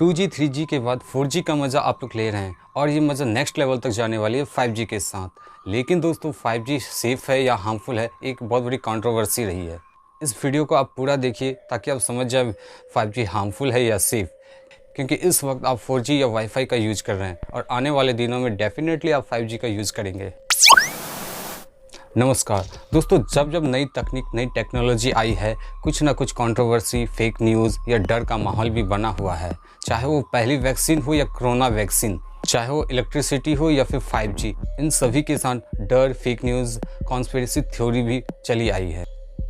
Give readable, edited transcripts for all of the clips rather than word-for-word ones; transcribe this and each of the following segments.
2G 3G के बाद 4G का मज़ा आप लोग ले रहे हैं और ये मज़ा नेक्स्ट लेवल तक जाने वाली है 5G के साथ। लेकिन दोस्तों 5G सेफ़ है या हार्मफुल है, एक बहुत बड़ी कंट्रोवर्सी रही है। इस वीडियो को आप पूरा देखिए ताकि आप समझ जाए 5G हार्मफुल है या सेफ़, क्योंकि इस वक्त आप 4G या वाईफाई का यूज़ कर रहे हैं और आने वाले दिनों में डेफिनेटली आप 5G का यूज़ करेंगे। नमस्कार दोस्तों, जब नई तकनीक नई टेक्नोलॉजी आई है, कुछ ना कुछ कंट्रोवर्सी, फेक न्यूज़ या डर का माहौल भी बना हुआ है। चाहे वो पहली वैक्सीन हो या कोरोना वैक्सीन, चाहे वो इलेक्ट्रिसिटी हो या फिर 5G, इन सभी के साथ डर, फेक न्यूज़, कॉन्स्पिरेसी थ्योरी भी चली आई है।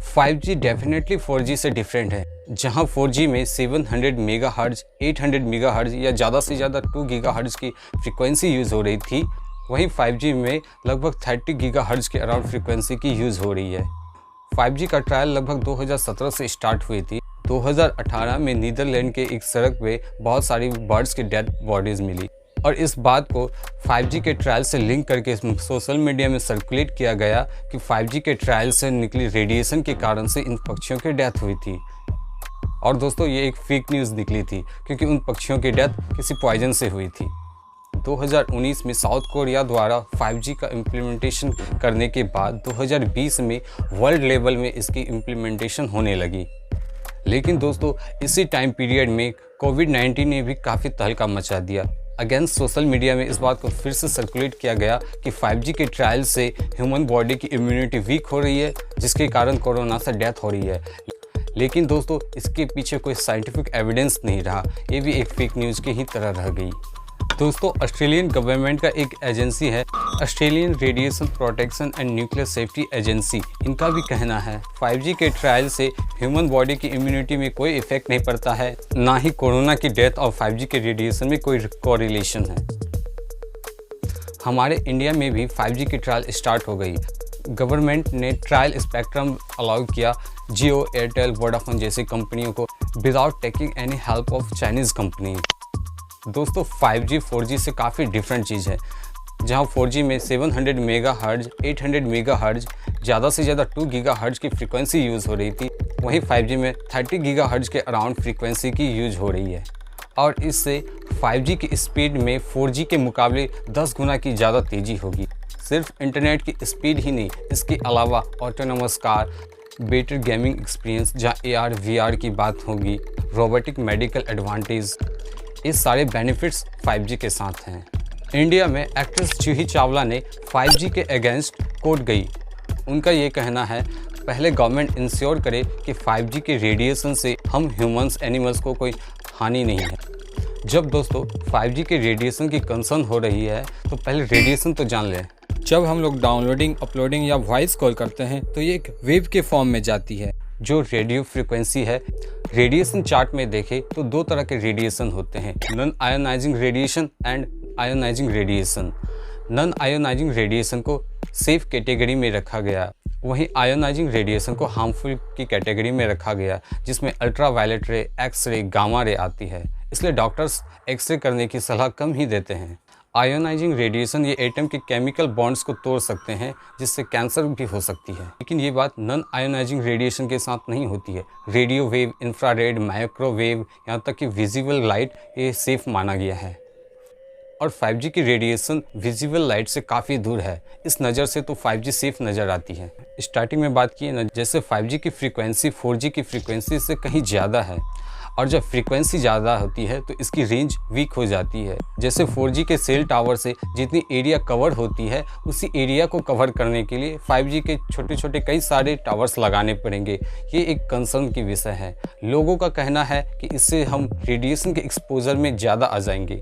5G डेफिनेटली 4G से डिफरेंट है। जहां 4G में 700 मेगाहर्ट्ज़, 800 मेगाहर्ट्ज़ या ज़्यादा से ज़्यादा 2 गीगाहर्ट्ज़ की फ्रीक्वेंसी यूज़ हो रही थी, वहीं 5G में लगभग 30 गीगाहर्ट्ज़ के अराउंड फ्रीक्वेंसी की यूज़ हो रही है। 5G का ट्रायल लगभग 2017 से स्टार्ट हुई थी। 2018 में नीदरलैंड के एक सड़क पे बहुत सारी बर्ड्स की डेड बॉडीज़ मिली और इस बात को 5G के ट्रायल से लिंक करके सोशल मीडिया में सर्कुलेट किया गया कि 5G के ट्रायल से निकली रेडिएशन के कारण से इन पक्षियों की डेथ हुई थी। और दोस्तों ये एक फेक न्यूज़ निकली थी, क्योंकि उन पक्षियों की डेथ किसी पॉइजन से हुई थी। 2019 में साउथ कोरिया द्वारा 5G का इम्प्लीमेंटेशन करने के बाद 2020 में वर्ल्ड लेवल में इसकी इम्प्लीमेंटेशन होने लगी। लेकिन दोस्तों इसी टाइम पीरियड में कोविड-19 ने भी काफ़ी तहलका मचा दिया। अगेंस्ट सोशल मीडिया में इस बात को फिर से सर्कुलेट किया गया कि 5G के ट्रायल से ह्यूमन बॉडी की इम्यूनिटी वीक हो रही है, जिसके कारण कोरोना से डेथ हो रही है। लेकिन दोस्तों इसके पीछे कोई साइंटिफिक एविडेंस नहीं रहा, ये भी एक फेक न्यूज़ की ही तरह रह गई। दोस्तों ऑस्ट्रेलियन गवर्नमेंट का एक एजेंसी है, Australian radiation protection and nuclear safety agency, इनका भी कहना है 5G के ट्रायल से ह्यूमन बॉडी की इम्यूनिटी में कोई इफेक्ट नहीं पड़ता है, ना ही कोरोना की डेथ और 5G के रेडिएशन में कोई कोरिलेशन है। हमारे इंडिया में भी 5G की ट्रायल स्टार्ट हो गई। गवर्नमेंट ने ट्रायल स्पेक्ट्रम अलाउ किया जियो, एयरटेल, वोडाफोन जैसी कंपनियों को without taking any help of Chinese company. दोस्तों 5G 4G से काफ़ी डिफरेंट चीज़ है। जहां 4G में 700 मेगाहर्ट्ज़, 800 मेगाहर्ट्ज़, ज़्यादा से ज़्यादा 2 गीगाहर्ट्ज़ की फ्रीक्वेंसी यूज़ हो रही थी, वहीं 5G में 30 गीगाहर्ट्ज़ के अराउंड फ्रीक्वेंसी की यूज़ हो रही है। और इससे 5G की स्पीड में 4G के मुकाबले 10 गुना की ज़्यादा तेज़ी होगी। सिर्फ इंटरनेट की स्पीड ही नहीं, इसके अलावा autonomous car, better gaming experience, जहाँ AR VR की बात होगी, रोबोटिक मेडिकल एडवांटेज, ये सारे बेनिफिट्स 5G के साथ हैं। इंडिया में एक्ट्रेस जूही चावला ने 5G के अगेंस्ट कोर्ट गई। उनका ये कहना है पहले गवर्नमेंट इंश्योर करे कि 5G के रेडिएशन से हम ह्यूमंस, एनिमल्स को कोई हानि नहीं है। जब दोस्तों 5G के रेडिएशन की कंसर्न हो रही है तो पहले रेडिएशन तो जान लें। जब हम लोग डाउनलोडिंग, अपलोडिंग या वॉइस कॉल करते हैं तो ये एक वेव के फॉर्म में जाती है, जो रेडियो फ्रिक्वेंसी है। रेडिएशन चार्ट में देखें तो 2 तरह के रेडिएशन होते हैं, non ionising radiation and ionising radiation. Non ionising radiation को सेफ कैटेगरी में रखा गया, वहीं आयोनाइजिंग रेडिएशन को हार्मफुल की कैटेगरी में रखा गया, जिसमें अल्ट्रावायलेट रे, एक्स-रे, गामा रे आती है। इसलिए डॉक्टर्स एक्सरे करने की सलाह कम ही देते हैं। आयोनाइजिंग रेडिएशन ये एटम के केमिकल बॉन्ड्स को तोड़ सकते हैं, जिससे कैंसर भी हो सकती है। लेकिन ये बात नॉन आयोनाइजिंग रेडिएशन के साथ नहीं होती है। रेडियो वेव, इंफ्रारेड, माइक्रोवेव, यहाँ तक कि विजिबल लाइट, ये सेफ माना गया है। और 5G की रेडिएशन विजिबल लाइट से काफ़ी दूर है, इस नज़र से तो 5G सेफ नज़र आती है। स्टार्टिंग में बात की है ना, जैसे 5G की फ्रीक्वेंसी 4G की फ्रीक्वेंसी से कहीं ज़्यादा है, और जब फ्रीक्वेंसी ज़्यादा होती है तो इसकी रेंज वीक हो जाती है। जैसे 4G के सेल टावर से जितनी एरिया कवर होती है, उसी एरिया को कवर करने के लिए 5G के छोटे छोटे कई सारे टावर्स लगाने पड़ेंगे। ये एक कंसर्न की विषय है। लोगों का कहना है कि इससे हम रेडिएशन के एक्सपोजर में ज़्यादा आ जाएंगे।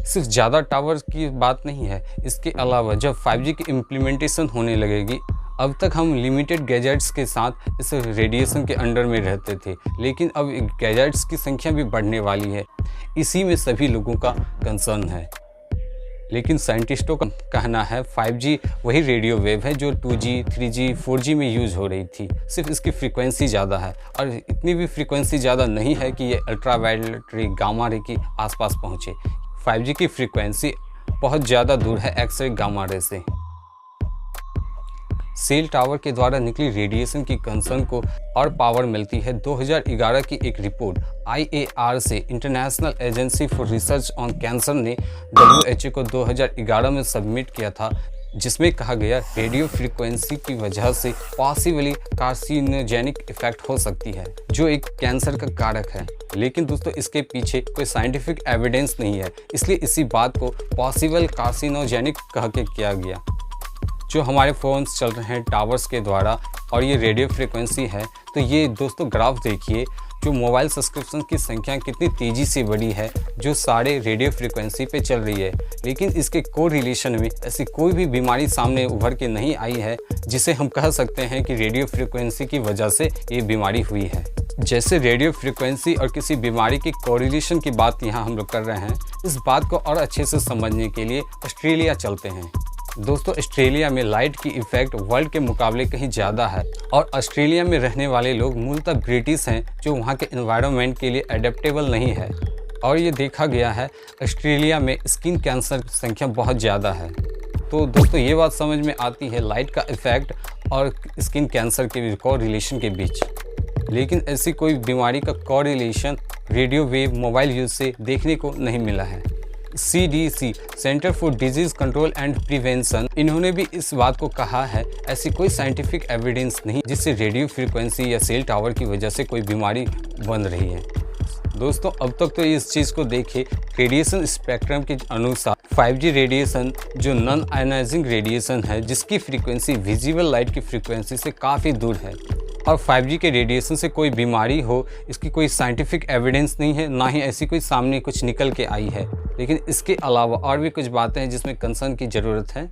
सिर्फ ज़्यादा टावर की बात नहीं है, इसके अलावा जब 5G की इम्प्लीमेंटेशन होने लगेगी, अब तक हम लिमिटेड गैजेट्स के साथ इस रेडिएशन के अंडर में रहते थे, लेकिन अब गैजेट्स की संख्या भी बढ़ने वाली है। इसी में सभी लोगों का कंसर्न है। लेकिन साइंटिस्टों का कहना है 5G वही रेडियो वेव है जो 2G, 3G, 4G में यूज़ हो रही थी, सिर्फ इसकी फ्रीक्वेंसी ज़्यादा है। और इतनी भी फ्रीक्वेंसी ज़्यादा नहीं है कि ये अल्ट्रावायलेट रे, गामा रे की आसपास पहुँचे। 5G की फ्रीक्वेंसी बहुत ज़्यादा दूर है एक्स-रे, गामा रे से। सेल टावर के द्वारा निकली रेडिएशन की कंसर्न को और पावर मिलती है। 2011 की एक रिपोर्ट IARC से international agency for research on cancer ने WHO को 2011 में सबमिट किया था, जिसमें कहा गया रेडियो फ्रीक्वेंसी की वजह से पॉसिबली कार्सिनोजेनिक इफेक्ट हो सकती है, जो एक कैंसर का कारक है। लेकिन दोस्तों इसके पीछे कोई साइंटिफिक एविडेंस नहीं है, इसलिए इसी बात को पॉसिबल कार्सिनोजेनिक कह के किया गया। जो हमारे फ़ोन्स चल रहे हैं टावर्स के द्वारा और ये रेडियो फ्रीक्वेंसी है, तो ये दोस्तों ग्राफ देखिए, जो मोबाइल सब्सक्रिप्शन की संख्या कितनी तेज़ी से बढ़ी है, जो सारे रेडियो फ्रीक्वेंसी पे चल रही है। लेकिन इसके कोरिलेशन में ऐसी कोई भी बीमारी सामने उभर के नहीं आई है जिसे हम कह सकते हैं कि रेडियो फ्रीक्वेंसी की वजह से ये बीमारी हुई है। जैसे रेडियो फ्रीक्वेंसी और किसी बीमारी की कोरिलेशन की बात यहाँ हम लोग कर रहे हैं, इस बात को और अच्छे से समझने के लिए ऑस्ट्रेलिया चलते हैं। दोस्तों ऑस्ट्रेलिया में लाइट की इफ़ेक्ट वर्ल्ड के मुकाबले कहीं ज़्यादा है और ऑस्ट्रेलिया में रहने वाले लोग मूलतः ब्रिटिश हैं, जो वहाँ के एनवायरनमेंट के लिए एडेप्टेबल नहीं है। और ये देखा गया है ऑस्ट्रेलिया में स्किन कैंसर की संख्या बहुत ज़्यादा है। तो दोस्तों ये बात समझ में आती है लाइट का इफ़ेक्ट और स्किन कैंसर के कोरिलेशन के बीच। लेकिन ऐसी कोई बीमारी का correlation radio wave mobile use से देखने को नहीं मिला है। CDC centre for disease control and prevention, इन्होंने भी इस बात को कहा है ऐसी कोई साइंटिफिक एविडेंस नहीं जिससे रेडियो फ्रीक्वेंसी या सेल टावर की वजह से कोई बीमारी बन रही है। दोस्तों अब तक तो इस चीज़ को देखे, रेडिएशन स्पेक्ट्रम के अनुसार 5G रेडिएशन जो नॉन आयनाइजिंग रेडिएशन है, जिसकी फ्रीक्वेंसी विजिबल लाइट की फ्रीक्वेंसी से काफ़ी दूर है, और 5G के रेडिएशन से कोई बीमारी हो इसकी कोई साइंटिफिक एविडेंस नहीं है, ना ही ऐसी कोई सामने कुछ निकल के आई है। लेकिन इसके अलावा और भी कुछ बातें हैं जिसमें कंसर्न की ज़रूरत है।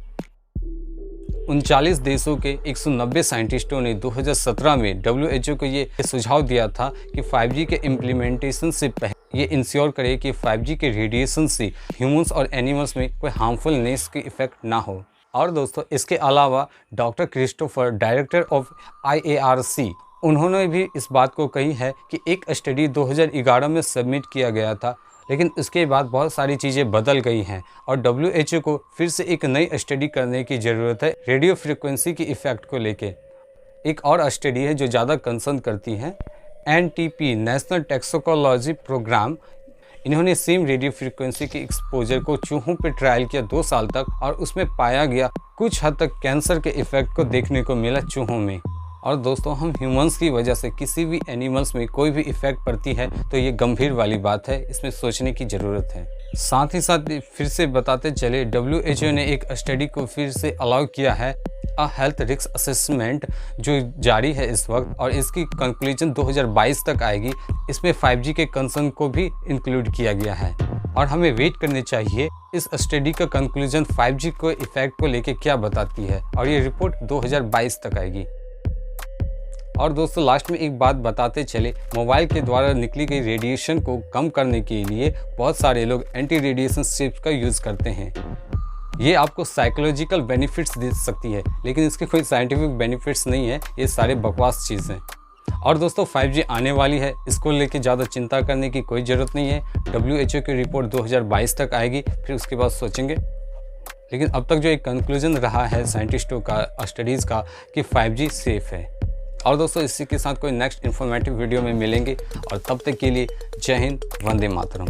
39 देशों के 190 साइंटिस्टों ने 2017 में WHO को ये सुझाव दिया था कि 5G के इम्प्लीमेंटेशन से पहले ये इंश्योर करे कि 5G के रेडिएशन से ह्यूमंस और एनिमल्स में कोई हार्मफुलनेस की इफ़ेक्ट ना हो। और दोस्तों इसके अलावा doctor Christopher, director of IARC, उन्होंने भी इस बात को कही है कि एक स्टडी 2011 में सबमिट किया गया था, लेकिन उसके बाद बहुत सारी चीज़ें बदल गई हैं और WHO को फिर से एक नई स्टडी करने की ज़रूरत है रेडियो फ्रीक्वेंसी की इफ़ेक्ट को लेके। एक और स्टडी है जो ज़्यादा कंसर्न करती है, NTP नेशनल टॉक्सिकोलॉजी प्रोग्राम। इन्होंने सेम रेडियो फ्रीक्वेंसी के एक्सपोजर को चूहों पे ट्रायल किया 2 साल तक, और उसमें पाया गया कुछ हद तक कैंसर के इफ़ेक्ट को देखने को मिला चूहों में। और दोस्तों हम ह्यूमंस की वजह से किसी भी एनिमल्स में कोई भी इफ़ेक्ट पड़ती है तो ये गंभीर वाली बात है, इसमें सोचने की ज़रूरत है। साथ ही साथ फिर से बताते चले, WHO ने एक स्टडी को फिर से अलाउ किया है, अ हेल्थ रिस्क असेसमेंट, जो जारी है इस वक्त, और इसकी कंक्लूजन 2022 तक आएगी। इसमें 5G के कंसर्न को भी इंक्लूड किया गया है और हमें वेट करने चाहिए इस स्टडी का कंक्लूजन 5G को इफ़ेक्ट को लेके क्या बताती है, और ये रिपोर्ट 2022 तक आएगी। और दोस्तों लास्ट में एक बात बताते चले, मोबाइल के द्वारा निकली गई रेडिएशन को कम करने के लिए बहुत सारे लोग एंटी रेडिएशन स्ट्रिप्स का यूज़ करते हैं। ये आपको साइकोलॉजिकल बेनिफिट्स दे सकती है, लेकिन इसके कोई साइंटिफिक बेनिफिट्स नहीं है, ये सारे बकवास चीज़ें। और दोस्तों 5G आने वाली है, इसको लेके ज़्यादा चिंता करने की कोई ज़रूरत नहीं है। WHO की रिपोर्ट 2022 तक आएगी, फिर उसके बाद सोचेंगे। लेकिन अब तक जो एक कंक्लूजन रहा है साइंटिस्टों का, स्टडीज़ का, कि 5G सेफ़ है। और दोस्तों इसी के साथ कोई नेक्स्ट इन्फॉर्मेटिव वीडियो में मिलेंगे, और तब तक के लिए जय हिंद, वंदे मातरम।